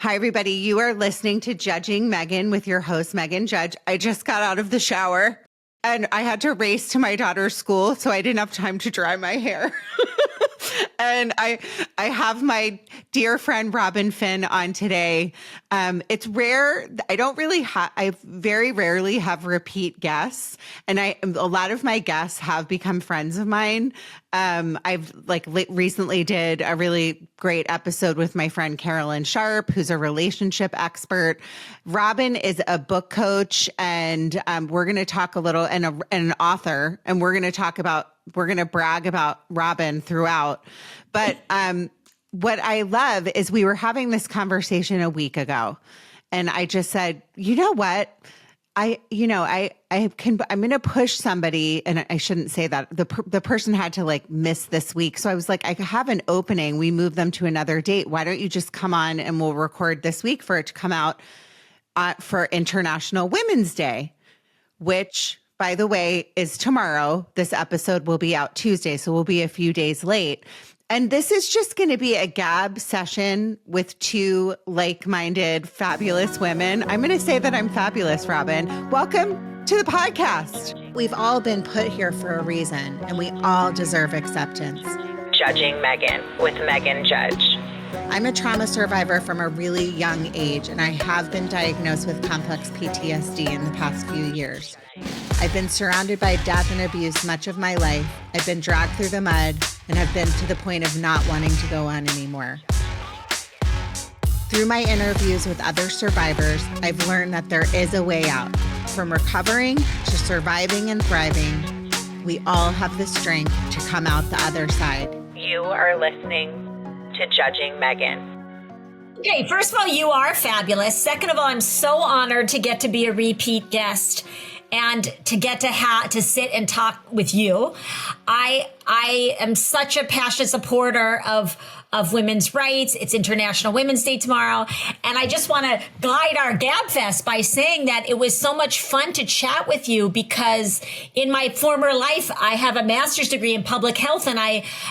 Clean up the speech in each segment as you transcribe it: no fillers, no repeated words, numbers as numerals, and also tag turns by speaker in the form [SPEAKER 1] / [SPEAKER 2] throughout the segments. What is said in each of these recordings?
[SPEAKER 1] Hi, everybody. You are listening to Judging Meghan with your host, Meghan Judge. I just got out of the shower and I had to race to my daughter's school, so I didn't have time to dry my hair. And I have my dear friend Robin Finn on today. It's rare. I very rarely have repeat guests, and a lot of my guests have become friends of mine. I've recently did a really great episode with my friend Carolyn Sharp, who's a relationship expert. Robin is a book coach, and we're going to talk a little, and an author, and we're going to brag about Robin throughout. But what I love is we were having this conversation a week ago, and I just said, you know what? I'm going to push somebody, and I shouldn't say that. The person had to miss this week. So I was like, I have an opening. We move them to another date. Why don't you just come on and we'll record this week for it to come out for International Women's Day, which, by the way, is tomorrow. This episode will be out Tuesday, so we'll be a few days late. And this is just going to be a gab session with two like-minded, fabulous women. I'm going to say that I'm fabulous, Robin. Welcome to the podcast. We've all been put here for a reason, and we all deserve acceptance.
[SPEAKER 2] Judging Meghan with Meghan Judge.
[SPEAKER 1] I'm a trauma survivor from a really young age, and I have been diagnosed with complex PTSD in the past few years. I've been surrounded by death and abuse much of my life. I've been dragged through the mud and have been to the point of not wanting to go on anymore. Through my interviews with other survivors, I've learned that there is a way out. From recovering to surviving and thriving, we all have the strength to come out the other side.
[SPEAKER 2] You are listening to Judging Meghan.
[SPEAKER 3] Okay, first of all, you are fabulous. Second of all, I'm so honored to get to be a repeat guest and to get to sit and talk with you. I am such a passionate supporter of women's rights. It's International Women's Day tomorrow. And I just want to guide our GabFest by saying that it was so much fun to chat with you because in my former life, I have a master's degree in public health and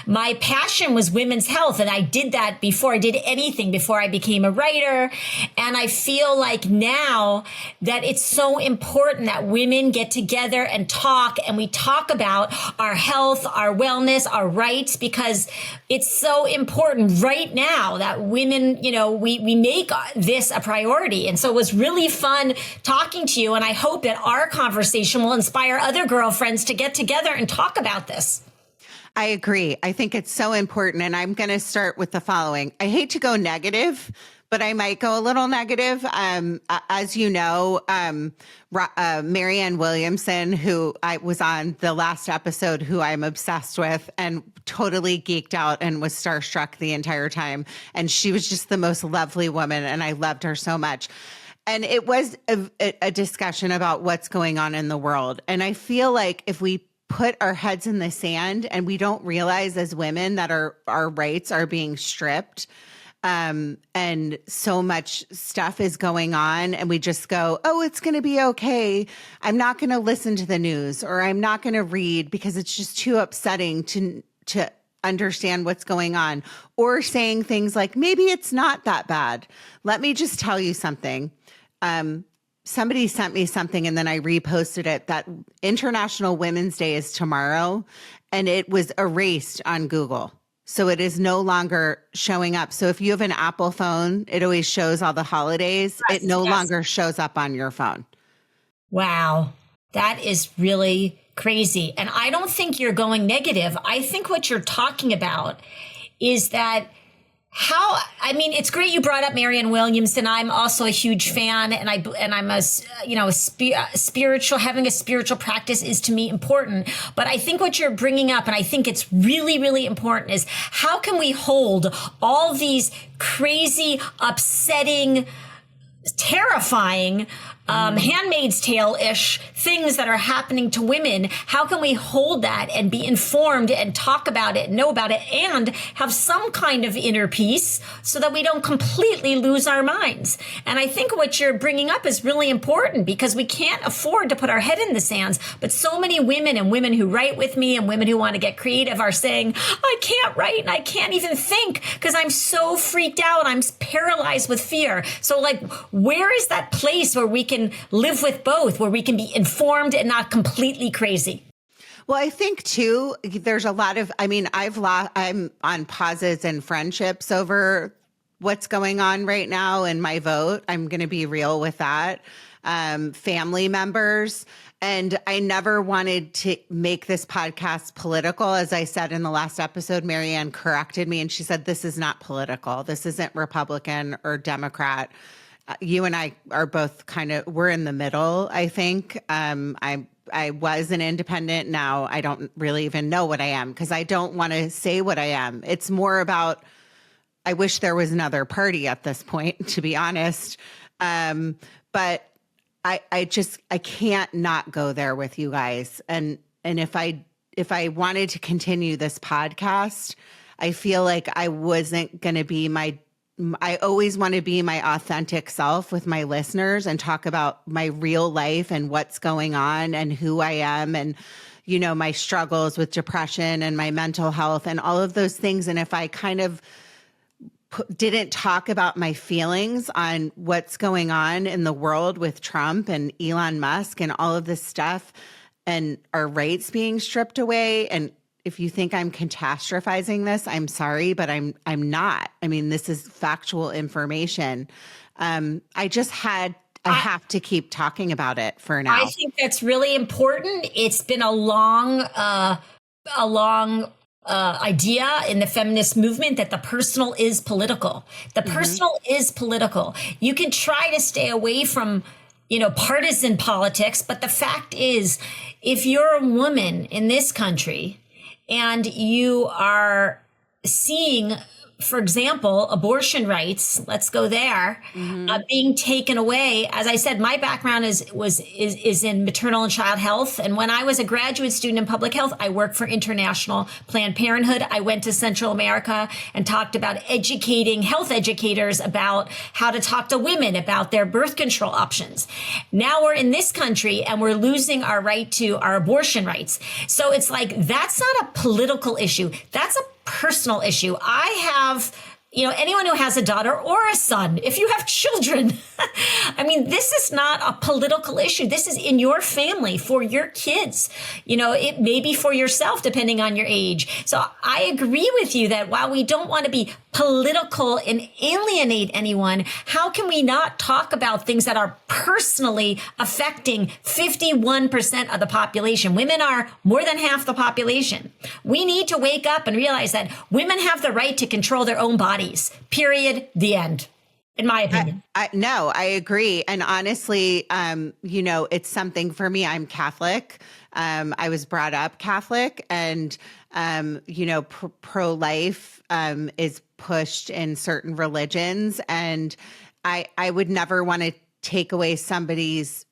[SPEAKER 3] my passion was women's health. And I did that before I did anything, before I became a writer. And I feel like now that it's so important that women get together and talk, and we talk about our health, our wellness, our rights, because it's so important right now that women, we make this a priority. And so it was really fun talking to you. And I hope that our conversation will inspire other girlfriends to get together and talk about this.
[SPEAKER 1] I agree. I think it's so important. And I'm going to start with the following. I hate to go negative, but I might go a little negative. As you know, Marianne Williamson, who I was on the last episode, who I'm obsessed with and totally geeked out and was starstruck the entire time. And she was just the most lovely woman, and I loved her so much. And it was a discussion about what's going on in the world. And I feel like if we put our heads in the sand and we don't realize as women that our rights are being stripped, and so much stuff is going on, and we just go, oh, it's going to be okay. I'm not going to listen to the news, or I'm not going to read because it's just too upsetting to understand what's going on, or saying things like, maybe it's not that bad. Let me just tell you something. Somebody sent me something and then I reposted it, that International Women's Day is tomorrow, and it was erased on Google. So it is no longer showing up. So if you have an Apple phone, it always shows all the holidays. Yes, it no longer shows up on your phone.
[SPEAKER 3] Wow. That is really crazy. And I don't think you're going negative. I think what you're talking about is that it's great you brought up Marianne Williamson. I'm also a huge fan, and I'm a spiritual, having a spiritual practice is to me important. But I think what you're bringing up, and I think it's really, really important, is how can we hold all these crazy, upsetting terrifying Handmaid's Tale-ish things that are happening to women. How can we hold that and be informed and talk about it, know about it, and have some kind of inner peace so that we don't completely lose our minds? And I think what you're bringing up is really important, because we can't afford to put our head in the sands. But so many women, and women who write with me and women who want to get creative, are saying, I can't write and I can't even think because I'm so freaked out. I'm paralyzed with fear. So like, where is that place where we can live with both, where we can be informed and not completely crazy?
[SPEAKER 1] Well, I think too, there's a lot of, I mean, I'm on pauses in friendships over what's going on right now in my vote. I'm going to be real with that. Family members. And I never wanted to make this podcast political. As I said in the last episode, Marianne corrected me and she said, this is not political. This isn't Republican or Democrat. You and I are both we're in the middle, I think. I was an independent. Now I don't really even know what I am, because I don't want to say what I am. It's more about, I wish there was another party at this point, to be honest. But I can't not go there with you guys. And if I wanted to continue this podcast, I feel like I wasn't going to be I always want to be my authentic self with my listeners and talk about my real life and what's going on and who I am and, you know, my struggles with depression and my mental health and all of those things. And if I kind of didn't talk about my feelings on what's going on in the world with Trump and Elon Musk and all of this stuff and our rights being stripped away, and if you think I'm catastrophizing this, I'm sorry, but I'm not. I mean, this is factual information. I have to keep talking about it for now.
[SPEAKER 3] I think that's really important. It's been a long idea in the feminist movement that the personal is political. The personal is political. You can try to stay away from, you know, partisan politics, but the fact is, if you're a woman in this country and you are seeing, for example, abortion rights, let's go there, being taken away. As I said, my background is in maternal and child health. And when I was a graduate student in public health, I worked for International Planned Parenthood. I went to Central America and talked about educating health educators about how to talk to women about their birth control options. Now we're in this country and we're losing our right to our abortion rights. So it's like, that's not a political issue. That's a personal issue. I have, you know, anyone who has a daughter or a son, if you have children, I mean, this is not a political issue. This is in your family for your kids. You know, it may be for yourself, depending on your age. So I agree with you that while we don't want to be political and alienate anyone, how can we not talk about things that are personally affecting 51% of the population? Women are more than half the population. We need to wake up and realize that women have the right to control their own bodies. Period. The end. In my opinion.
[SPEAKER 1] No, I agree. And honestly, you know, it's something for me. I'm Catholic. I was brought up Catholic, and, you know, pro-life is pushed in certain religions. And I would never want to take away somebody's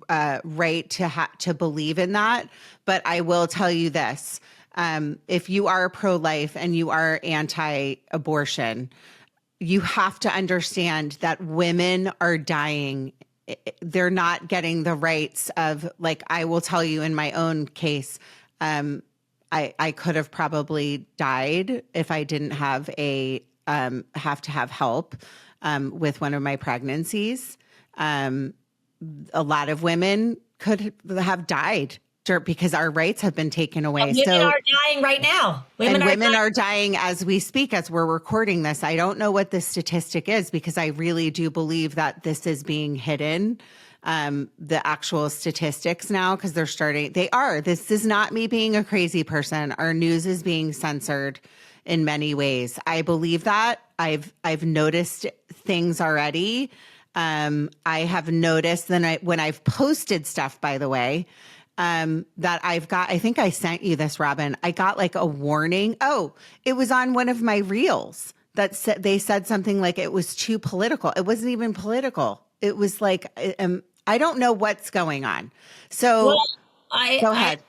[SPEAKER 1] right to believe in that. But I will tell you this. If you are pro-life and you are anti-abortion, you have to understand that women are dying. They're not getting the rights of, like, I will tell you in my own case, I could have probably died if I didn't have have to have help with one of my pregnancies. A lot of women could have died because our rights have been taken away.
[SPEAKER 3] Women are dying right now.
[SPEAKER 1] Women are dying as we speak, as we're recording this. I don't know what the statistic is, because I really do believe that this is being hidden, the actual statistics now, because this is not me being a crazy person. Our news is being censored in many ways. I believe that. I've noticed things already. I have noticed when I've posted stuff, by the way, that I've got, I think I sent you this, Robin. I got like a warning. Oh, it was on one of my reels that they said something like it was too political. It wasn't even political. It was like, I don't know what's going on. So
[SPEAKER 3] Well,
[SPEAKER 1] go ahead.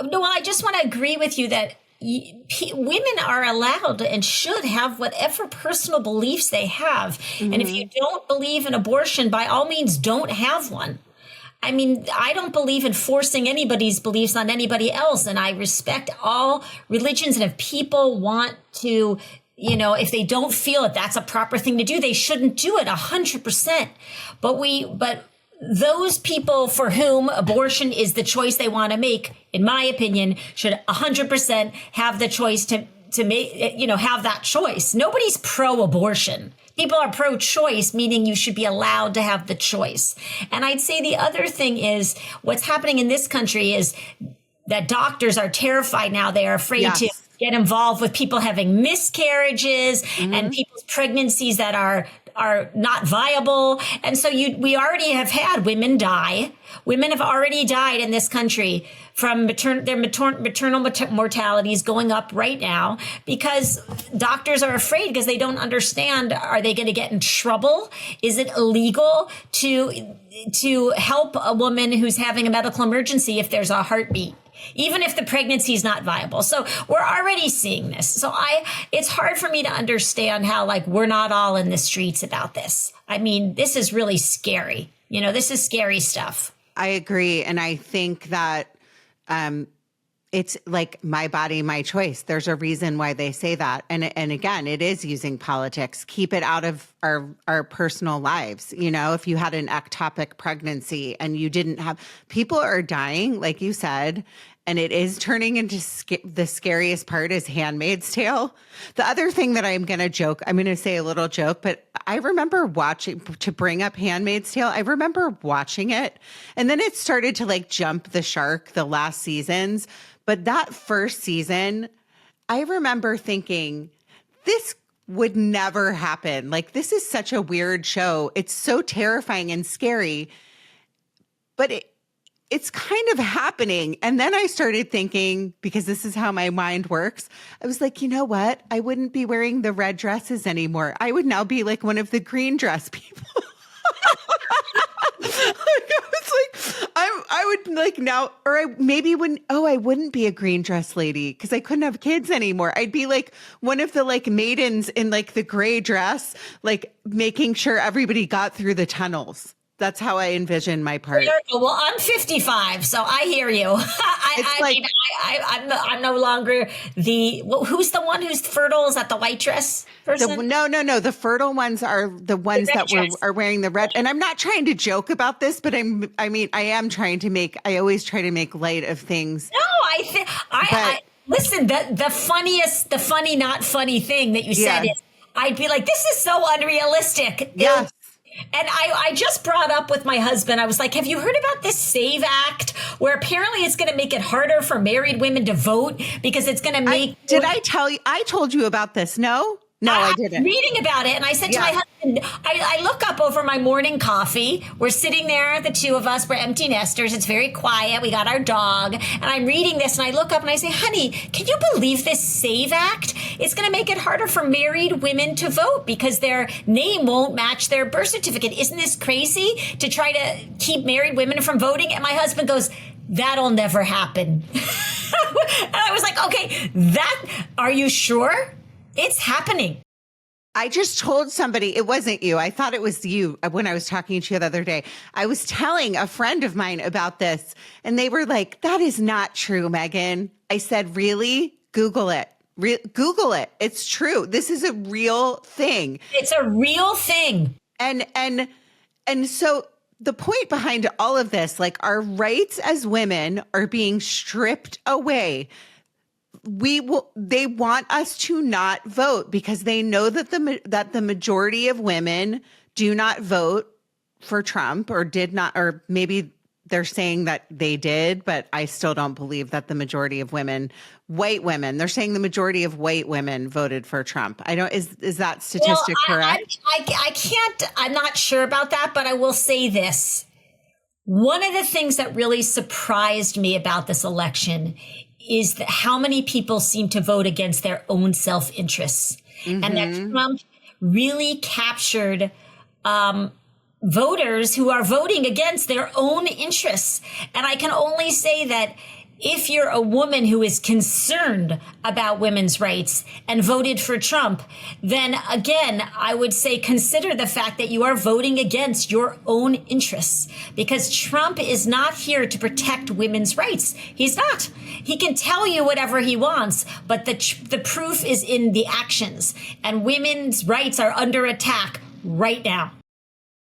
[SPEAKER 3] I just want to agree with you that women are allowed and should have whatever personal beliefs they have. And if you don't believe in abortion, by all means, don't have one. I mean, I don't believe in forcing anybody's beliefs on anybody else. And I respect all religions. And if people want to, if they don't feel that that's a proper thing to do, they shouldn't do it 100%. But those people for whom abortion is the choice they want to make, in my opinion, should 100% have the choice to make, have that choice. Nobody's pro-abortion. People are pro-choice, meaning you should be allowed to have the choice. And I'd say the other thing is what's happening in this country is that doctors are terrified now. They are afraid to get involved with people having miscarriages and people's pregnancies that are not viable. And so we already have had women die. Women have already died in this country from their maternal mortality is going up right now because doctors are afraid because they don't understand. Are they going to get in trouble? Is it illegal to help a woman who's having a medical emergency if there's a heartbeat? Even if the pregnancy is not viable. So we're already seeing this. So it's hard for me to understand how we're not all in the streets about this. I mean, this is really scary. This is scary stuff.
[SPEAKER 1] I agree. And I think that it's like my body, my choice. There's a reason why they say that. And again, it is using politics. Keep it out of our personal lives. If you had an ectopic pregnancy and you didn't have, people are dying, like you said, and it is turning into the scariest part is Handmaid's Tale. The other thing that I'm going to say a little joke, but I remember watching, to bring up Handmaid's Tale, I remember watching it and then it started to jump the shark the last seasons. But that first season, I remember thinking, this would never happen. This is such a weird show. It's so terrifying and scary, but it's kind of happening. And then I started thinking, because this is how my mind works, I was like, you know what? I wouldn't be wearing the red dresses anymore. I would now be one of the green dress people. I would now, or I wouldn't be a green dress lady because I couldn't have kids anymore. I'd be one of the maidens in the gray dress, making sure everybody got through the tunnels. That's how I envision my part.
[SPEAKER 3] Well, I'm 55, so I hear you. I'm no longer who's the one who's fertile? Is that the white dress person?
[SPEAKER 1] No. The fertile ones are the ones that are wearing the red. And I'm not trying to joke about this, but I am trying to I always try to make light of things.
[SPEAKER 3] No, listen, the funny, not funny thing that you said is, I'd be like, this is so unrealistic.
[SPEAKER 1] Yes.
[SPEAKER 3] And I just brought up with my husband, I was like, have you heard about this SAVE Act where apparently it's going to make it harder for married women to vote because it's going to make...
[SPEAKER 1] I tell you? I told you about this. No, I didn't.
[SPEAKER 3] Reading about it. And I said to my husband, I look up over my morning coffee. We're sitting there, the two of us, we're empty nesters. It's very quiet. We got our dog. And I'm reading this and I look up and I say, honey, can you believe this SAVE Act? It's going to make it harder for married women to vote because their name won't match their birth certificate. Isn't this crazy to try to keep married women from voting? And my husband goes, that'll never happen. And I was like, okay, are you sure? It's happening.
[SPEAKER 1] I just told somebody, it wasn't you. I thought it was you when I was talking to you the other day. I was telling a friend of mine about this and they were like, that is not true, Meghan. I said, really? Google it. Google it. It's true. This is a real thing.
[SPEAKER 3] It's a real thing.
[SPEAKER 1] And so the point behind all of this, our rights as women are being stripped away. They want us to not vote because they know that the majority of women do not vote for Trump or did not, or maybe they're saying that they did, but I still don't believe that the majority of white women, they're saying the majority of white women voted for Trump. Is that statistic correct?
[SPEAKER 3] I can't, I'm not sure about that, but I will say this. One of the things that really surprised me about this election is that how many people seem to vote against their own self-interests. And that Trump really captured voters who are voting against their own interests. And I can only say that if you're a woman who is concerned about women's rights and voted for Trump, then again, I would say consider the fact that you are voting against your own interests, because Trump is not here to protect women's rights. He's not. He can tell you whatever he wants, but the proof is in the actions, and women's rights are under attack right now.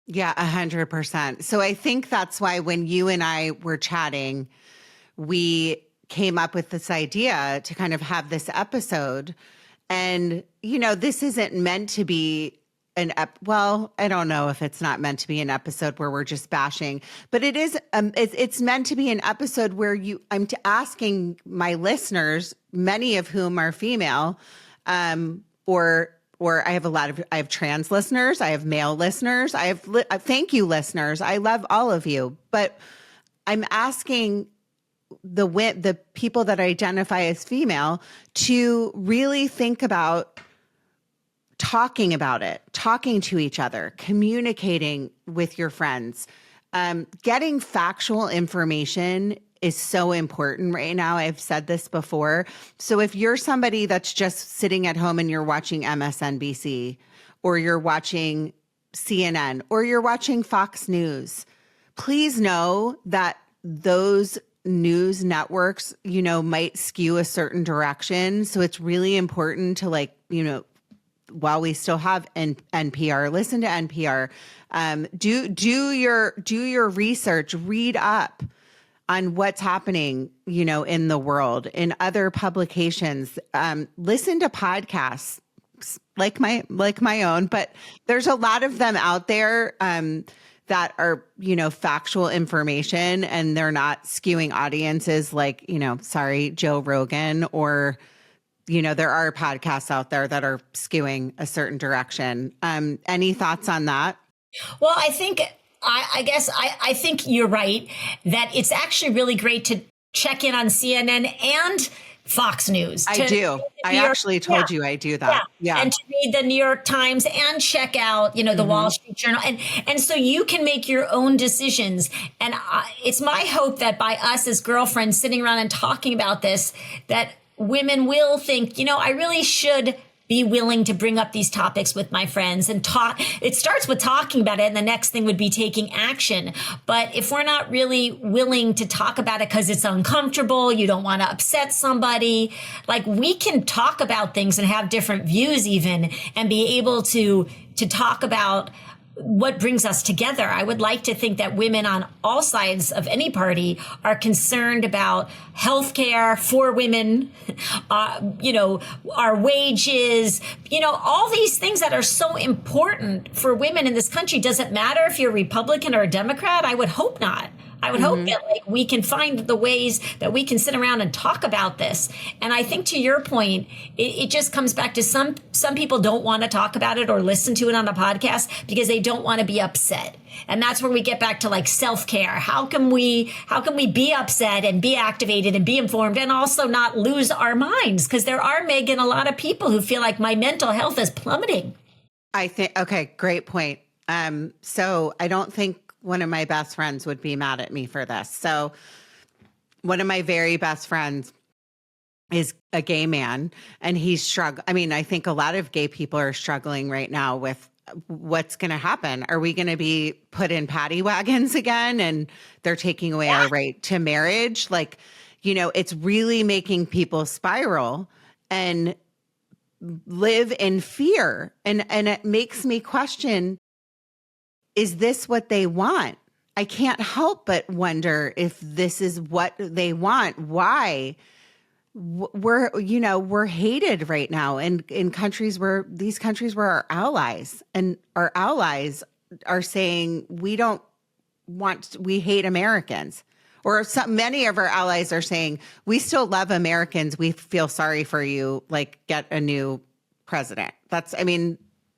[SPEAKER 1] Yeah, 100%. So I think that's why when you and I were chatting, we came up with this idea to kind of have this episode. And, this isn't meant to be well, I don't know if it's not meant to be an episode where we're just bashing, but it is, it's meant to be an episode where I'm asking my listeners, many of whom are female, or I have trans listeners, I have male listeners, I have thank you listeners. I love all of you, but I'm asking the people that identify as female to really think about talking about it, talking to each other, communicating with your friends. Getting factual information is so important right now. I've said this before. So if you're somebody that's just sitting at home and you're watching MSNBC, or you're watching CNN, or you're watching Fox News, please know that those news networks, might skew a certain direction. So it's really important to while we still have NPR, listen to NPR, do your research, read up on what's happening, in the world, in other publications, listen to podcasts like my own, but there's a lot of them out there, that are, factual information, and they're not skewing audiences like, Joe Rogan, or, there are podcasts out there that are skewing a certain direction. Any thoughts on that?
[SPEAKER 3] Well, I think, I guess I think you're right that it's actually really great to check in on CNN and Fox News.
[SPEAKER 1] I do. I actually told you I do that. Yeah.
[SPEAKER 3] And to read the New York Times and check out, the Wall Street Journal. And so you can make your own decisions. And it's my hope that by us as girlfriends sitting around and talking about this, that women will think, I really should be willing to bring up these topics with my friends and talk. It starts with talking about it, and the next thing would be taking action. But if we're not really willing to talk about it because it's uncomfortable, you don't want to upset somebody, we can talk about things and have different views even, and be able to talk about what brings us together. I would like to think that women on all sides of any party are concerned about healthcare for women, our wages, all these things that are so important for women in this country. Does it matter if you're a Republican or a Democrat? I would hope not. I would hope that we can find the ways that we can sit around and talk about this. And I think to your point, it just comes back to some people don't want to talk about it or listen to it on a podcast because they don't want to be upset. And that's where we get back to self-care. How can we be upset and be activated and be informed and also not lose our minds? Because there are, Meghan, a lot of people who feel like my mental health is plummeting.
[SPEAKER 1] I think, okay, great point. So I don't think one of my best friends would be mad at me for this. So one of my very best friends is a gay man, and he's struggling. I mean, I think a lot of gay people are struggling right now with what's going to happen. Are we going to be put in paddy wagons again, and they're taking away our right to marriage? It's really making people spiral and live in fear. And it makes me question, is this what they want? I can't help but wonder if this is what they want. Why? We're hated right now in countries where our allies, and our allies are saying we hate Americans. Or many of our allies are saying we still love Americans. We feel sorry for you. Get a new president.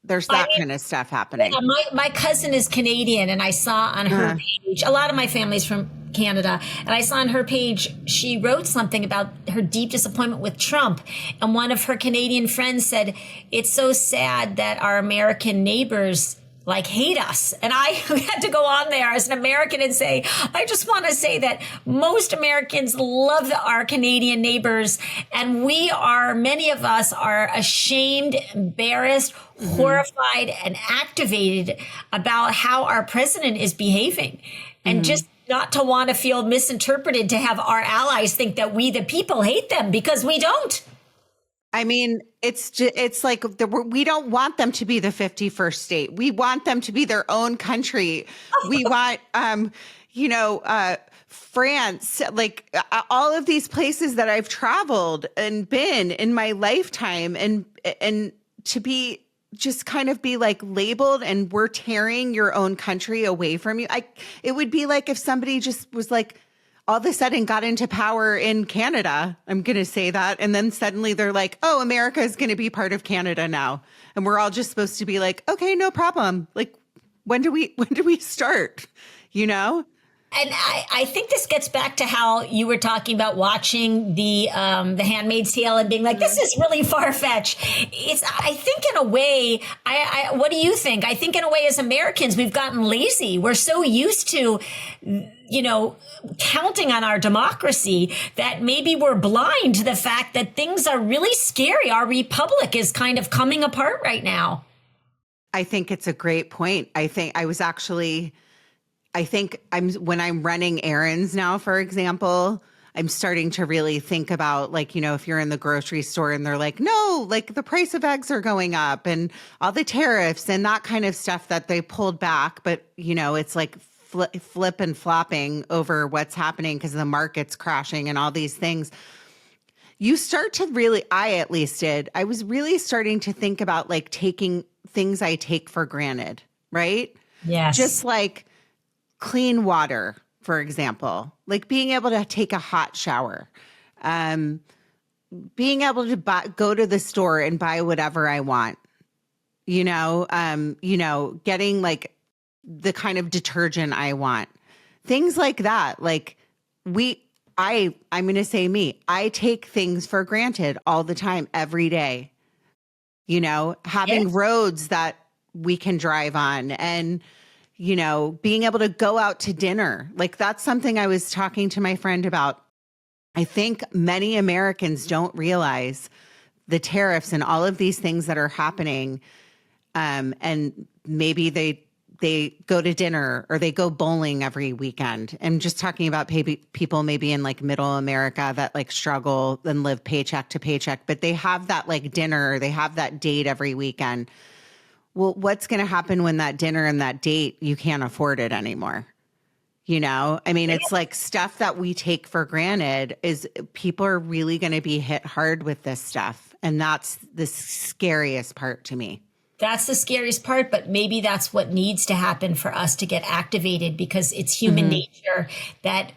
[SPEAKER 1] There's that kind of stuff happening.
[SPEAKER 3] Yeah, my cousin is Canadian, and I saw on her page, a lot of my family's from Canada, and I saw on her page, she wrote something about her deep disappointment with Trump. And one of her Canadian friends said, it's so sad that our American neighbors like hate us. And I had to go on there as an American and say, I just want to say that most Americans love our Canadian neighbors. And many of us are ashamed, embarrassed, horrified, and activated about how our president is behaving. And just not to want to feel misinterpreted, to have our allies think that we, the people, hate them, because we don't.
[SPEAKER 1] I mean, it's like we don't want them to be the 51st state. We want them to be their own country. We want, France, like all of these places that I've traveled and been in my lifetime, and to be just kind of be like labeled and we're tearing your own country away from you. It would be like if somebody just was like, all of a sudden got into power in Canada. I'm going to say that. And then suddenly they're like, oh, America is going to be part of Canada now. And we're all just supposed to be like, okay, no problem. Like, when do we start? You know?
[SPEAKER 3] And I think this gets back to how you were talking about watching the Handmaid's Tale and being like, this is really far-fetched. I think in a way, what do you think? I think in a way, as Americans, we've gotten lazy. We're so used to, counting on our democracy that maybe we're blind to the fact that things are really scary. Our republic is kind of coming apart right now.
[SPEAKER 1] I think it's a great point. When I'm running errands now, for example, I'm starting to really think about, like, if you're in the grocery store and they're like, no, like the price of eggs are going up and all the tariffs and that kind of stuff that they pulled back. But, it's like flip and flopping over what's happening because the market's crashing and all these things. You start to really, I at least did, I was really starting to think about like taking things I take for granted, right?
[SPEAKER 3] Yes.
[SPEAKER 1] Just like clean water, for example, like being able to take a hot shower, being able to go to the store and buy whatever I want, getting like the kind of detergent I want, things like that. Like I'm going to say me, I take things for granted all the time, every day, having roads that we can drive on and, being able to go out to dinner. Like that's something I was talking to my friend about. I think many Americans don't realize the tariffs and all of these things that are happening. And maybe they go to dinner or they go bowling every weekend. I'm just talking about people maybe in like middle America that like struggle and live paycheck to paycheck, but they have that like dinner, they have that date every weekend. Well, what's going to happen when that dinner and that date, you can't afford it anymore? I mean, it's like stuff that we take for granted is people are really going to be hit hard with this stuff. And that's the scariest part to me.
[SPEAKER 3] That's the scariest part, but maybe that's what needs to happen for us to get activated, because it's human nature that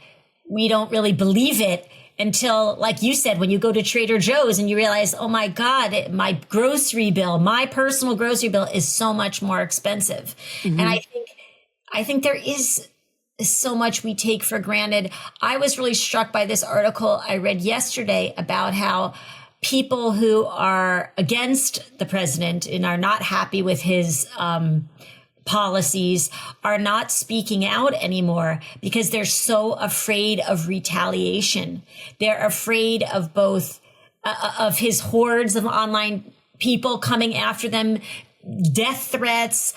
[SPEAKER 3] we don't really believe it until, like you said, when you go to Trader Joe's and you realize, oh my God, my personal grocery bill is so much more expensive. And I think there is so much we take for granted. I was really struck by this article I read yesterday about how people who are against the president and are not happy with his policies are not speaking out anymore because they're so afraid of retaliation. They're afraid of both of his hordes of online people coming after them, death threats,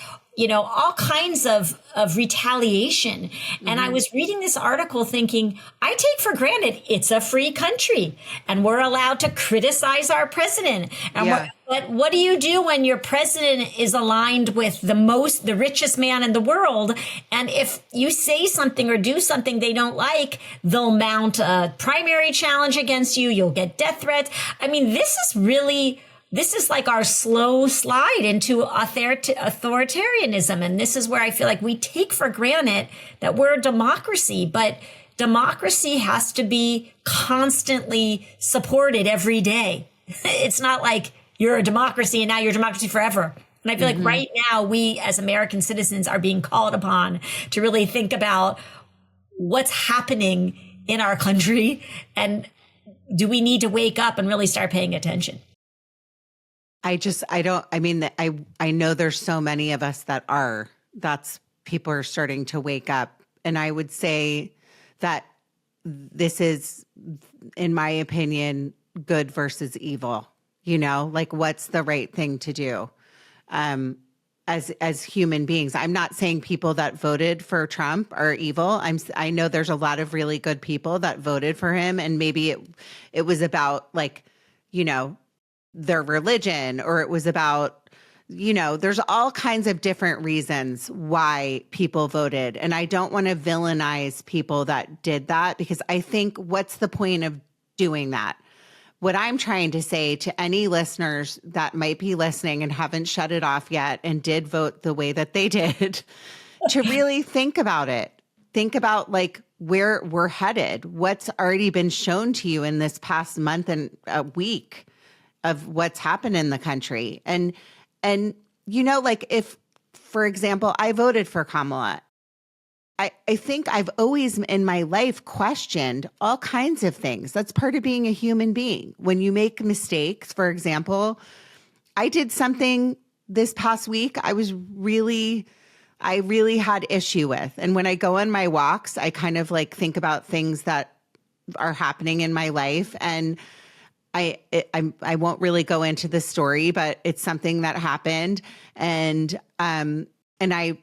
[SPEAKER 3] all kinds of retaliation. And I was reading this article thinking, I take for granted it's a free country and we're allowed to criticize our president. And but what do you do when your president is aligned with the richest man in the world? And if you say something or do something they don't like, they'll mount a primary challenge against you. You'll get death threats. I mean, this is like our slow slide into authoritarianism. And this is where I feel like we take for granted that we're a democracy, but democracy has to be constantly supported every day. It's not like you're a democracy and now you're a democracy forever. And I feel like right now we as American citizens are being called upon to really think about what's happening in our country. And do we need to wake up and really start paying attention?
[SPEAKER 1] I know there's so many of us that people are starting to wake up. And I would say that this is, in my opinion, good versus evil, like what's the right thing to do? As human beings, I'm not saying people that voted for Trump are evil. I know there's a lot of really good people that voted for him, and maybe it was about their religion, or it was about, there's all kinds of different reasons why people voted. And I don't want to villainize people that did that, because I think what's the point of doing that? What I'm trying to say to any listeners that might be listening and haven't shut it off yet and did vote the way that they did, to really think about it. Think about like where we're headed, what's already been shown to you in this past month and a week of what's happened in the country. And like if, for example, I voted for Kamala, I think I've always in my life questioned all kinds of things. That's part of being a human being. When you make mistakes, for example, I did something this past week I really had issue with. And when I go on my walks, I kind of like think about things that are happening in my life. And I won't really go into the story, but it's something that happened. And I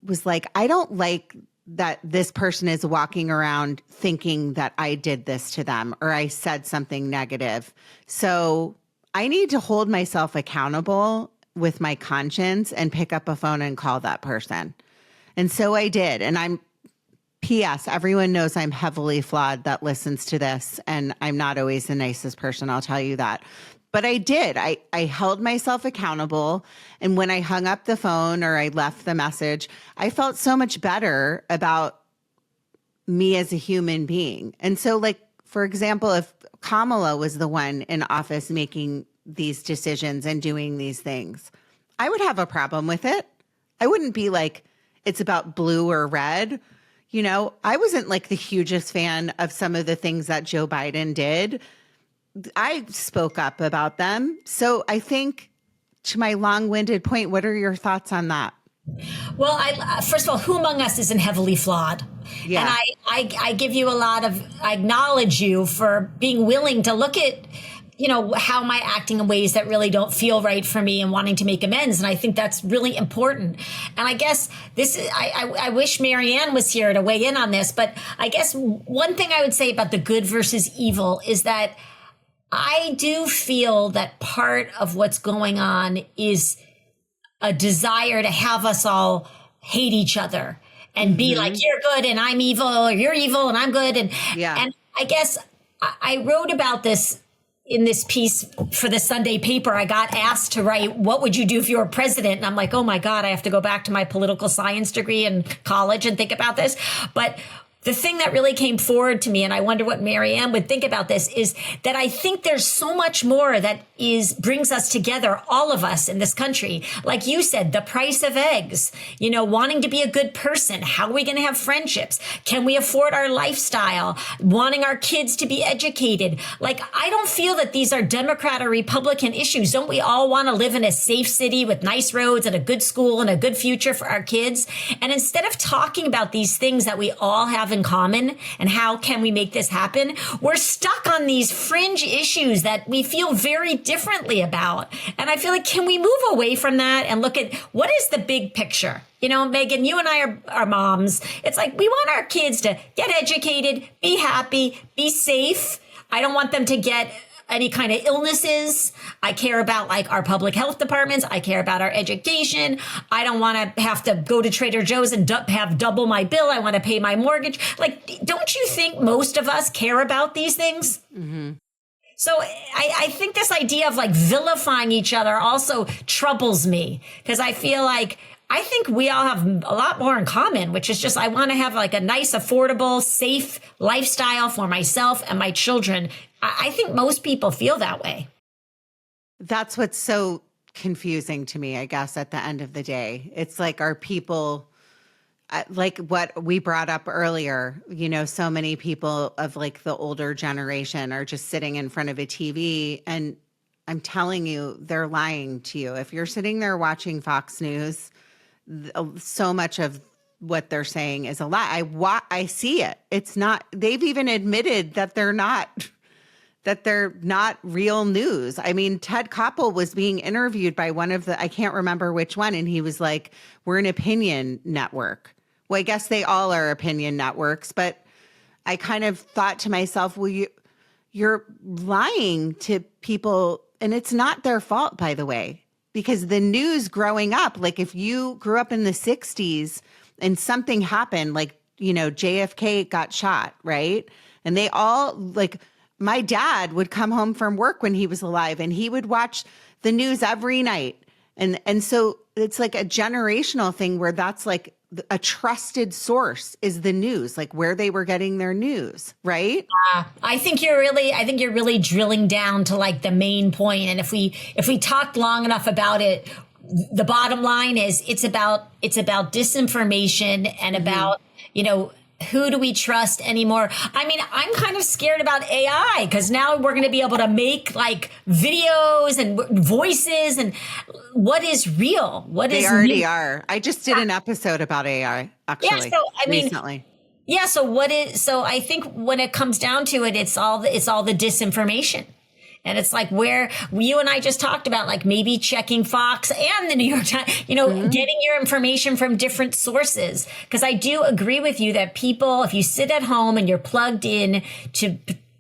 [SPEAKER 1] was like, I don't like that this person is walking around thinking that I did this to them or I said something negative. So I need to hold myself accountable with my conscience and pick up a phone and call that person. And so I did. And P.S. everyone knows I'm heavily flawed that listens to this, and I'm not always the nicest person, I'll tell you that. But I did. I held myself accountable. And when I hung up the phone or I left the message, I felt so much better about me as a human being. And so, like, for example, if Kamala was the one in office making these decisions and doing these things, I would have a problem with it. I wouldn't be like, it's about blue or red. I wasn't like the hugest fan of some of the things that Joe Biden did. I spoke up about them. So I think, to my long-winded point, what are your thoughts on that?
[SPEAKER 3] Well, first of all, who among us isn't heavily flawed? Yeah. And I give you I acknowledge you for being willing to look at, how am I acting in ways that really don't feel right for me and wanting to make amends. And I think that's really important. And I guess I wish Marianne was here to weigh in on this, but I guess one thing I would say about the good versus evil is that I do feel that part of what's going on is a desire to have us all hate each other and be like, you're good and I'm evil, or you're evil and I'm good. And I guess I wrote about this in this piece for the Sunday paper. I got asked to write, what would you do if you were president? And I'm like, oh my God, I have to go back to my political science degree in college and think about this. But the thing that really came forward to me, and I wonder what Marianne would think about this, is that I think there's so much more that brings us together, all of us in this country. Like you said, the price of eggs, wanting to be a good person. How are we going to have friendships? Can we afford our lifestyle? Wanting our kids to be educated. Like, I don't feel that these are Democrat or Republican issues. Don't we all want to live in a safe city with nice roads and a good school and a good future for our kids? And instead of talking about these things that we all have in common and how can we make this happen, we're stuck on these fringe issues that we feel very differently about. And I feel like, can we move away from that and look at what is the big picture? Meghan, you and I are moms. It's like, we want our kids to get educated, be happy, be safe. I don't want them to get any kind of illnesses. I care about like our public health departments. I care about our education. I don't want to have to go to Trader Joe's and have double my bill. I want to pay my mortgage. Like, don't you think most of us care about these things? Mm-hmm. So I think this idea of like vilifying each other also troubles me, because I feel like I think we all have a lot more in common, which is just I want to have like a nice, affordable, safe lifestyle for myself and my children. I think most people feel that way.
[SPEAKER 1] That's what's so confusing to me, I guess, at the end of the day. It's like, our people, like what we brought up earlier, so many people of like the older generation are just sitting in front of a TV. And I'm telling you, they're lying to you. If you're sitting there watching Fox News, so much of what they're saying is a lie. I see it. It's not, they've even admitted that they're not real news. I mean, Ted Koppel was being interviewed by one of the, I can't remember which one. And he was like, we're an opinion network. Well, I guess they all are opinion networks, but I kind of thought to myself, well, you're lying to people, and it's not their fault, by the way, because the news growing up, like if you grew up in the 60s and something happened, like, JFK got shot, right? And they all, like, my dad would come home from work when he was alive and he would watch the news every night. And so it's like a generational thing where that's like a trusted source is the news, like where they were getting their news, right?
[SPEAKER 3] I think you're really drilling down to like the main point. And if we talked long enough about it, the bottom line is it's about disinformation and about, who do we trust anymore? I mean, I'm kind of scared about AI because now we're going to be able to make like videos and voices and what is real?
[SPEAKER 1] They already are. I just did an episode about AI actually recently.
[SPEAKER 3] Yeah. So I think when it comes down to it, it's all the disinformation. And it's like where you and I just talked about, like maybe checking Fox and the New York Times, getting your information from different sources. Because I do agree with you that people, if you sit at home and you're plugged in to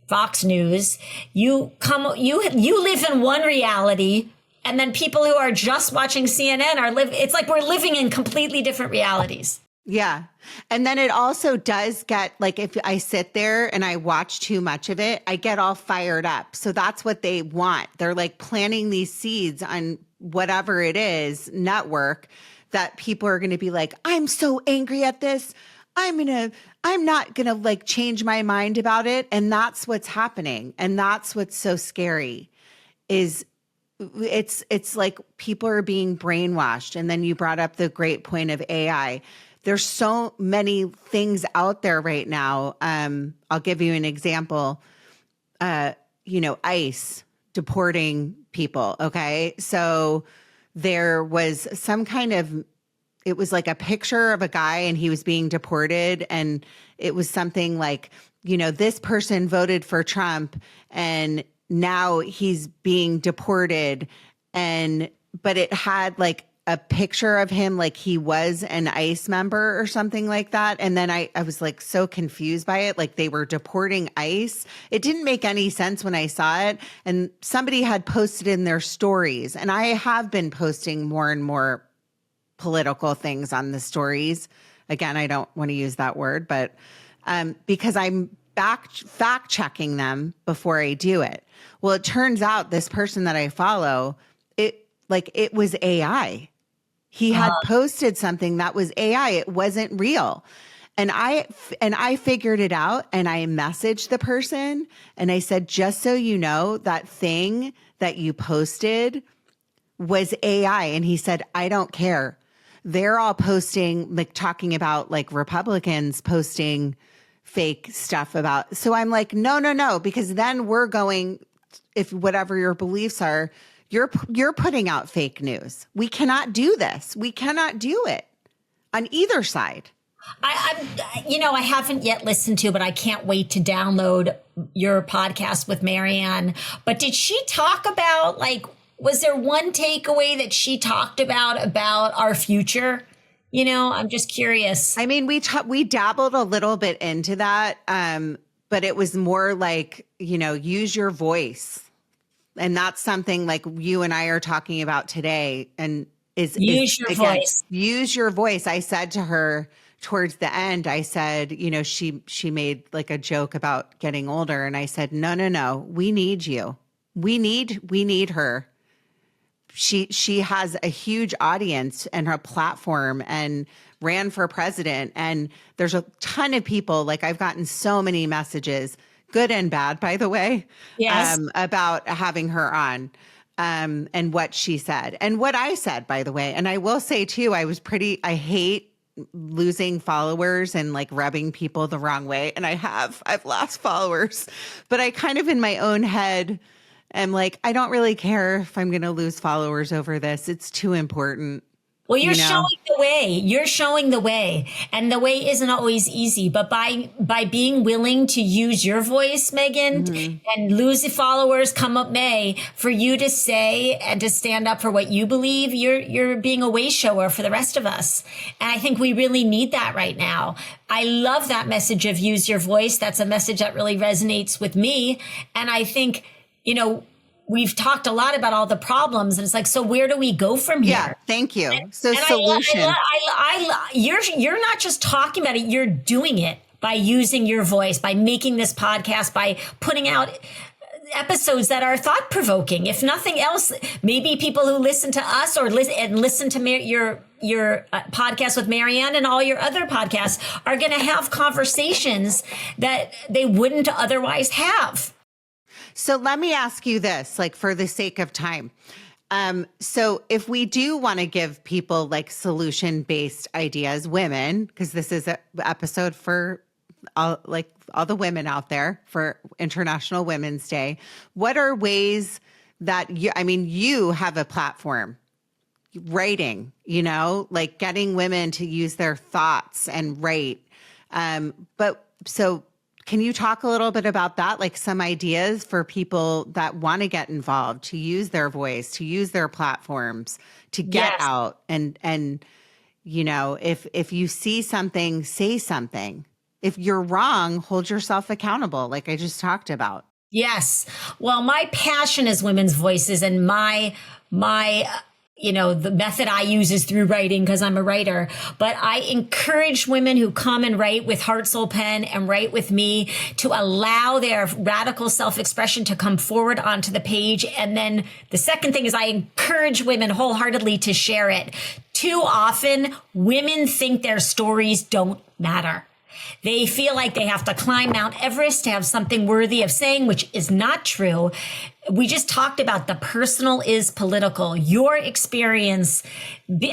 [SPEAKER 3] Fox News, you live in one reality. And then people who are just watching CNN it's like we're living in completely different realities.
[SPEAKER 1] Yeah. And then it also does get like, if I sit there and I watch too much of it, I get all fired up. So that's what they want. They're like planting these seeds on whatever it is, network, that people are going to be like, I'm so angry at this. I'm not going to like change my mind about it. And that's what's happening. And that's what's so scary is it's like people are being brainwashed. And then you brought up the great point of AI. There's so many things out there right now. I'll give you an example. ICE deporting people. Okay. So there was some kind of, it was like a picture of a guy and he was being deported. And it was something like, this person voted for Trump and now he's being deported. But it had like a picture of him like he was an ICE member or something like that. And then I was like so confused by it. Like they were deporting ICE. It didn't make any sense when I saw it. And somebody had posted in their stories. And I have been posting more and more political things on the stories. Again, I don't want to use that word, but because I'm fact checking them before I do it. Well, it turns out this person that I follow, it was AI. He had posted something that was AI. It wasn't real. And I figured it out and I messaged the person and I said, just so you know, that thing that you posted was AI. And he said, I don't care. They're all posting, like talking about like Republicans posting fake stuff about. So I'm like, no, because then we're going, if whatever your beliefs are, you're putting out fake news. We cannot do this. We cannot do it on either side.
[SPEAKER 3] I haven't yet listened to, but I can't wait to download your podcast with Marianne. But did she talk about, like, was there one takeaway that she talked about our future? I'm just curious.
[SPEAKER 1] I mean, we dabbled a little bit into that, but it was more like, use your voice. And that's something like you and I are talking about today. And use your voice. Use your voice. I said to her towards the end, I said, she made like a joke about getting older. And I said, no, we need you. We need her. She has a huge audience and her platform and ran for president. And there's a ton of people, like I've gotten so many messages, good and bad, by the way,
[SPEAKER 3] yes,
[SPEAKER 1] about having her on and what she said and what I said, by the way. And I will say too, I hate losing followers and like rubbing people the wrong way. And I've lost followers, but I kind of in my own head am like, I don't really care if I'm going to lose followers over this. It's too important.
[SPEAKER 3] Well, you're
[SPEAKER 1] You know?
[SPEAKER 3] showing the way. You're showing the way. And the way isn't always easy, but by being willing to use your voice, Meghan, and lose the followers come up May, for you to say and to stand up for what you believe, you're being a way shower for the rest of us. And I think we really need that right now. I love that message of use your voice. That's a message that really resonates with me. And I think, we've talked a lot about all the problems, and it's like, so where do we go from here?
[SPEAKER 1] Yeah, thank you. So
[SPEAKER 3] And
[SPEAKER 1] solution.
[SPEAKER 3] You're not just talking about it, you're doing it by using your voice, by making this podcast, by putting out episodes that are thought provoking. If nothing else, maybe people who listen to us or listen to your podcast with Marianne and all your other podcasts are going to have conversations that they wouldn't otherwise have.
[SPEAKER 1] So let me ask you this, like for the sake of time. So if we do want to give people like solution-based ideas, women, because this is an episode for all the women out there for International Women's Day, what are ways that you have a platform, writing, like getting women to use their thoughts and write. So can you talk a little bit about that? Like some ideas for people that want to get involved, to use their voice, to use their platforms, to get out and if you see something, say something. If you're wrong, hold yourself accountable, like I just talked about.
[SPEAKER 3] Yes. Well, my passion is women's voices, and my the method I use is through writing because I'm a writer, but I encourage women who come and write with Heart, Soul, Pen and write with me to allow their radical self-expression to come forward onto the page. And then the second thing is I encourage women wholeheartedly to share it. Too often, women think their stories don't matter. They feel like they have to climb Mount Everest to have something worthy of saying, which is not true. We just talked about the personal is political. Your experience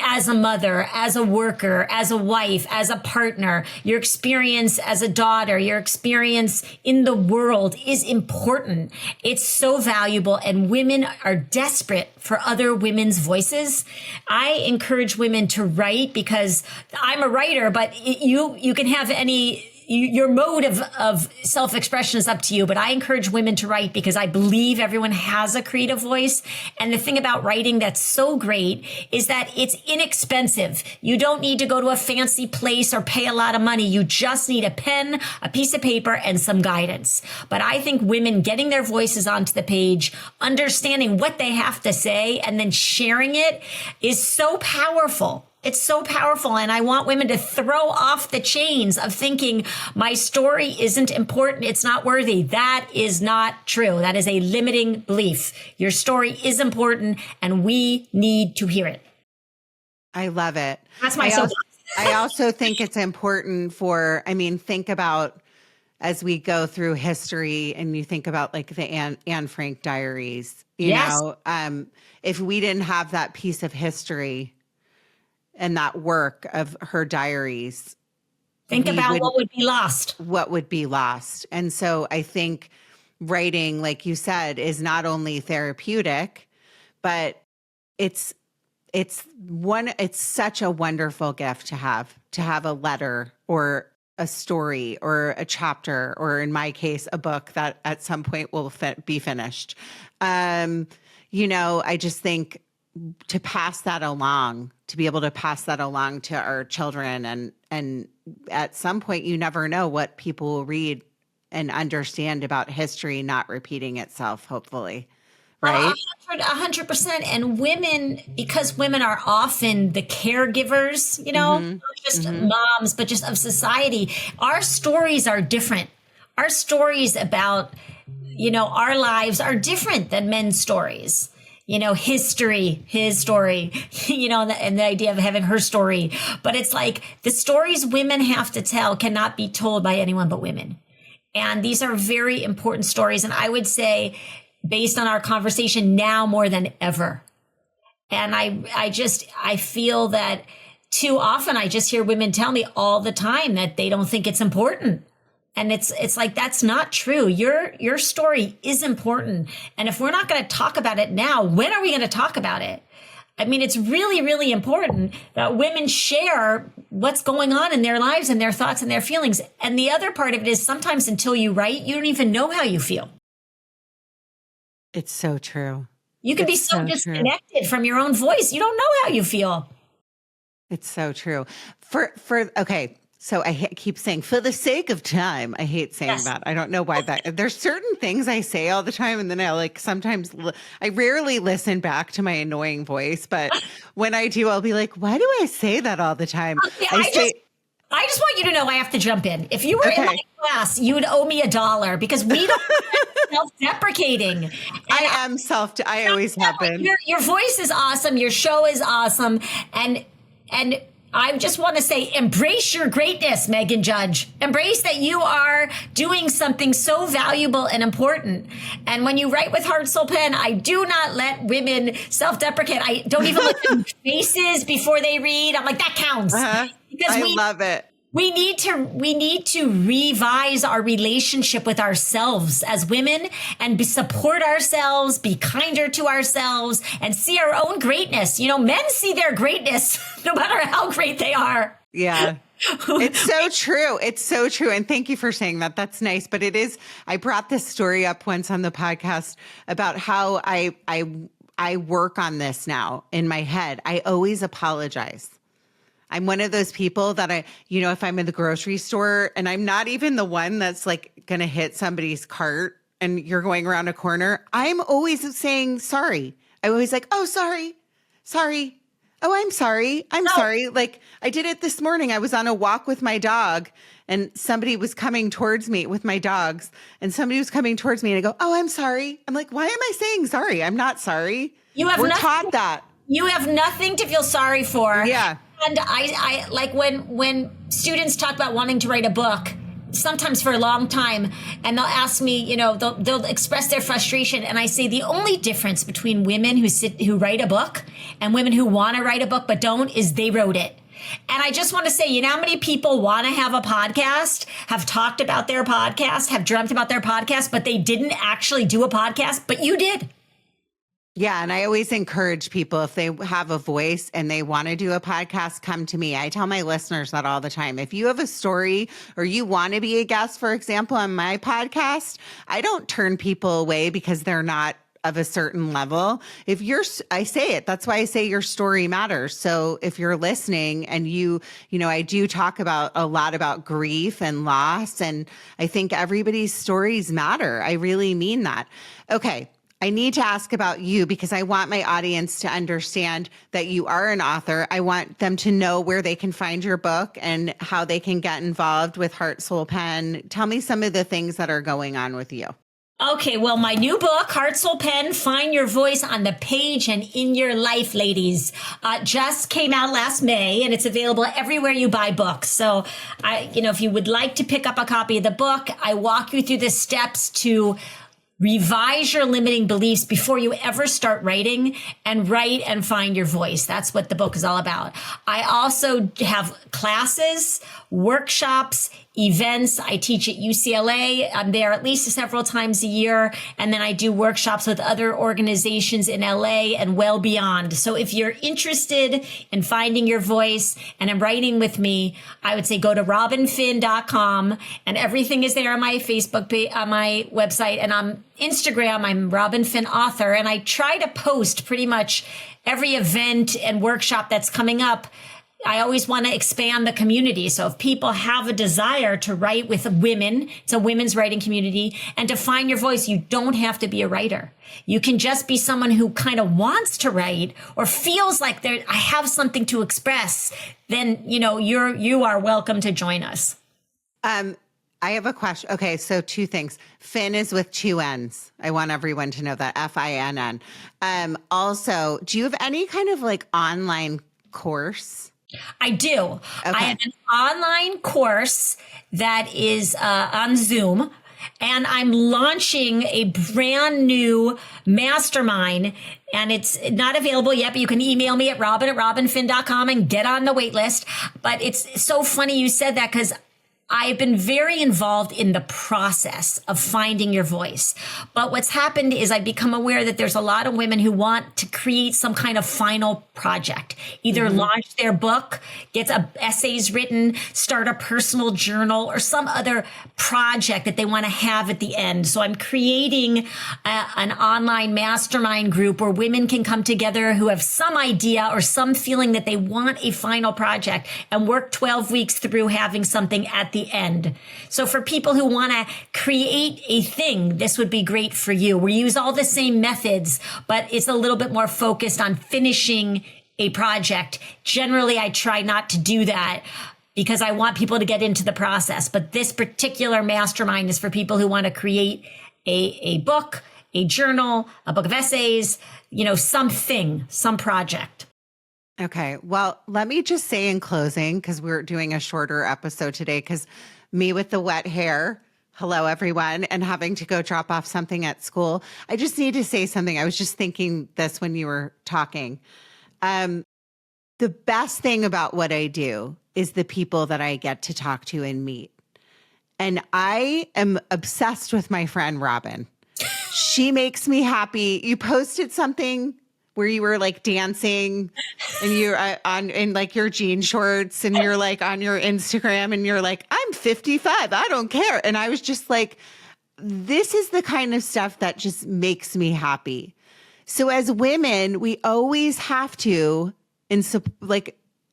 [SPEAKER 3] as a mother, as a worker, as a wife, as a partner, your experience as a daughter, your experience in the world is important. It's so valuable, and women are desperate for other women's voices. I encourage women to write because I'm a writer, but you can have your mode of self-expression is up to you, but I encourage women to write because I believe everyone has a creative voice. And the thing about writing that's so great is that it's inexpensive. You don't need to go to a fancy place or pay a lot of money. You just need a pen, a piece of paper, and some guidance. But I think women getting their voices onto the page, understanding what they have to say, and then sharing it is so powerful. It's so powerful. And I want women to throw off the chains of thinking my story isn't important. It's not worthy. That is not true. That is a limiting belief. Your story is important and we need to hear it.
[SPEAKER 1] I love it.
[SPEAKER 3] That's my soapbox.
[SPEAKER 1] I also think it's important think about as we go through history and you think about like the Anne Frank diaries, if we didn't have that piece of history and that work of her diaries.
[SPEAKER 3] Think about what would be lost.
[SPEAKER 1] What would be lost. And so I think writing, like you said, is not only therapeutic, but it's such a wonderful gift to have a letter or a story or a chapter, or in my case, a book that at some point will be finished. I just think to pass that along, to be able to pass that along to our children. And at some point, you never know what people will read and understand about history not repeating itself, hopefully. Right?
[SPEAKER 3] 100%. And women, because women are often the caregivers, not just moms, but just of society, our stories are different. Our stories about, our lives are different than men's stories. His story, and the idea of having her story. But it's like the stories women have to tell cannot be told by anyone but women. And these are very important stories. And I would say, based on our conversation now more than ever. And I feel that too often I just hear women tell me all the time that they don't think it's important. And it's like, that's not true. Your story is important. And if we're not going to talk about it now, when are we going to talk about it? I mean, it's really, really important that women share what's going on in their lives and their thoughts and their feelings. And the other part of it is sometimes until you write, you don't even know how you feel.
[SPEAKER 1] It's so true.
[SPEAKER 3] You can be so disconnected from your own voice. You don't know how you feel.
[SPEAKER 1] It's so true. Okay. So I keep saying, for the sake of time, I hate saying that. I don't know why there's certain things I say all the time. And then I rarely listen back to my annoying voice. But when I do, I'll be like, why do I say that all the time?
[SPEAKER 3] Okay, I just want you to know I have to jump in. If you were in my class, you would owe me $1 because we don't self-deprecating.
[SPEAKER 1] I always have been.
[SPEAKER 3] Your voice is awesome. Your show is awesome. And I just want to say, embrace your greatness, Meghan Judge. Embrace that you are doing something so valuable and important. And when you write with Heart, Soul, Pen, I do not let women self-deprecate. I don't even look at their faces before they read. I'm like, that counts.
[SPEAKER 1] Because I love it.
[SPEAKER 3] We need to revise our relationship with ourselves as women and support ourselves, be kinder to ourselves, and see our own greatness. You know, men see their greatness no matter how great they are.
[SPEAKER 1] Yeah. It's so true. It's so true. And thank you for saying that. That's nice. But I brought this story up once on the podcast about how I work on this now in my head. I always apologize. I'm one of those people that if I'm in the grocery store and I'm not even the one that's like going to hit somebody's cart and you're going around a corner, I'm always saying sorry. I'm always like, oh, sorry. Oh, I'm sorry. Sorry. Like I did it this morning. I was on a walk with my dog and somebody was coming towards me with my dogs and somebody was coming towards me and I go, oh, I'm sorry. I'm like, why am I saying sorry? I'm not sorry. We're taught that.
[SPEAKER 3] You have nothing to feel sorry for.
[SPEAKER 1] Yeah.
[SPEAKER 3] And I like when students talk about wanting to write a book, sometimes for a long time, and they'll ask me, they'll express their frustration. And I say the only difference between women who write a book and women who want to write a book but don't is they wrote it. And I just want to say, how many people want to have a podcast, have talked about their podcast, have dreamt about their podcast, but they didn't actually do a podcast, but you did.
[SPEAKER 1] Yeah. And I always encourage people, if they have a voice and they want to do a podcast, come to me. I tell my listeners that all the time. If you have a story or you want to be a guest, for example, on my podcast, I don't turn people away because they're not of a certain level. I say it, that's why I say your story matters. So if you're listening and I do talk a lot about grief and loss, and I think everybody's stories matter. I really mean that. Okay. I need to ask about you because I want my audience to understand that you are an author. I want them to know where they can find your book and how they can get involved with Heart, Soul, Pen. Tell me some of the things that are going on with you.
[SPEAKER 3] Okay, well, my new book, Heart, Soul, Pen, Find Your Voice on the Page and in Your Life, ladies, just came out last May, and it's available everywhere you buy books. So, if you would like to pick up a copy of the book, I walk you through the steps to revise your limiting beliefs before you ever start writing, and write and find your voice. That's what the book is all about. I also have classes, workshops, events. I teach at UCLA. I'm there at least several times a year. And then I do workshops with other organizations in LA and well beyond. So if you're interested in finding your voice and in writing with me, I would say go to robinfinn.com, and everything is there on my Facebook page, on my website, and on Instagram, I'm Robin Finn Author. And I try to post pretty much every event and workshop that's coming up. I always want to expand the community. So if people have a desire to write with women, it's a women's writing community, and to find your voice, you don't have to be a writer. You can just be someone who kind of wants to write or feels like I have something to express. Then, you are welcome to join us.
[SPEAKER 1] I have a question. Okay, so two things. Finn is with two N's. I want everyone to know that, Finn. Also, do you have any kind of like online course?
[SPEAKER 3] I do. Okay. I have an online course that is on Zoom, and I'm launching a brand new mastermind, and it's not available yet, but you can email me at robin@robinfinn.com and get on the wait list. But it's so funny you said that, because I've been very involved in the process of finding your voice. But what's happened is I've become aware that there's a lot of women who want to create some kind of final project, either launch their book, get essays written, start a personal journal, or some other project that they want to have at the end. So I'm creating an online mastermind group where women can come together who have some idea or some feeling that they want a final project and work 12 weeks through having something at the end. So for people who want to create a thing, this would be great for you. We use all the same methods, but it's a little bit more focused on finishing a project. Generally, I try not to do that because I want people to get into the process. But this particular mastermind is for people who want to create a book, a journal, a book of essays, something, some project.
[SPEAKER 1] Okay. Well, let me just say in closing, because we're doing a shorter episode today, because me with the wet hair, hello, everyone, and having to go drop off something at school. I just need to say something. I was just thinking this when you were talking. The best thing about what I do is the people that I get to talk to and meet. And I am obsessed with my friend, Robin. She makes me happy. You posted something where you were like dancing and you're in like your jean shorts and you're like on your Instagram and you're like, I'm 55. I don't care. And I was just like, this is the kind of stuff that just makes me happy. So as women, we always have to,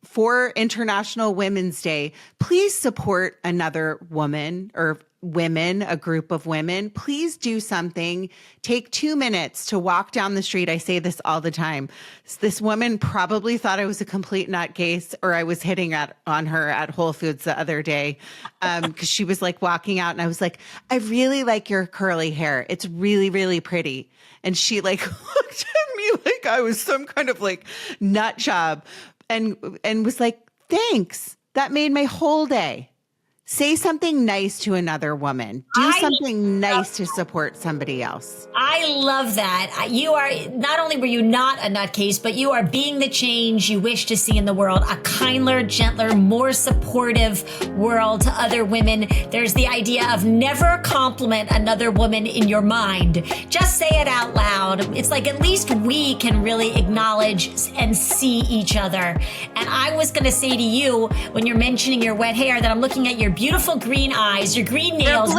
[SPEAKER 1] for International Women's Day, please support another woman or women, a group of women. Please do something. Take 2 minutes to walk down the street. I say this all the time. This woman probably thought I was a complete nutcase or I was hitting on her at Whole Foods the other day because she was like walking out and I was like, I really like your curly hair. It's really, really pretty. And she like looked at me like I was some kind of like nut job and was like, thanks. That made my whole day. Say something nice to another woman. Do something nice to support somebody else.
[SPEAKER 3] I love that. You are, not only were you not a nutcase, but you are being the change you wish to see in the world. A kinder, gentler, more supportive world to other women. There's the idea of never compliment another woman in your mind. Just say it out loud. It's like at least we can really acknowledge and see each other. And I was going to say to you, when you're mentioning your wet hair, that I'm looking at your beautiful green eyes, your green nails.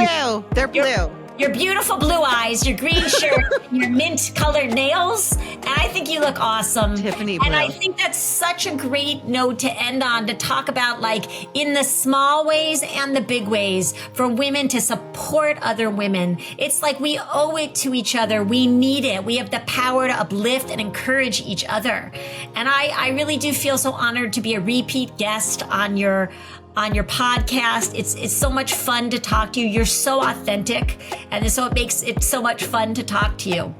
[SPEAKER 1] They're blue.
[SPEAKER 3] Your beautiful blue eyes, your green shirt, your mint colored nails. And I think you look awesome.
[SPEAKER 1] Tiffany blue.
[SPEAKER 3] And I think that's such a great note to end on, to talk about like in the small ways and the big ways for women to support other women. It's like we owe it to each other. We need it. We have the power to uplift and encourage each other. And I really do feel so honored to be a repeat guest on your podcast. It's so much fun to talk to you. You're so authentic. And so it makes it so much fun to talk to you.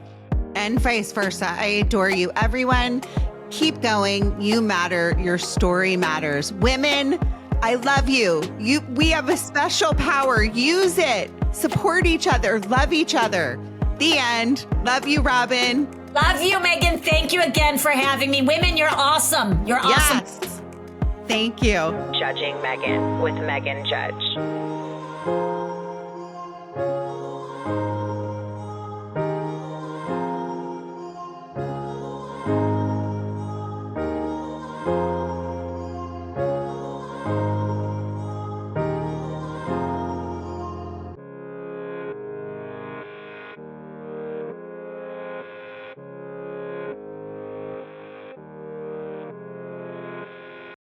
[SPEAKER 1] And vice versa. I adore you. Everyone, keep going. You matter. Your story matters. Women, I love you. We have a special power. Use it. Support each other. Love each other. The end. Love you, Robin.
[SPEAKER 3] Love you, Meghan. Thank you again for having me. Women, you're awesome. You're awesome.
[SPEAKER 1] Yes. Thank you.
[SPEAKER 2] Judging Meghan with Meghan Judge.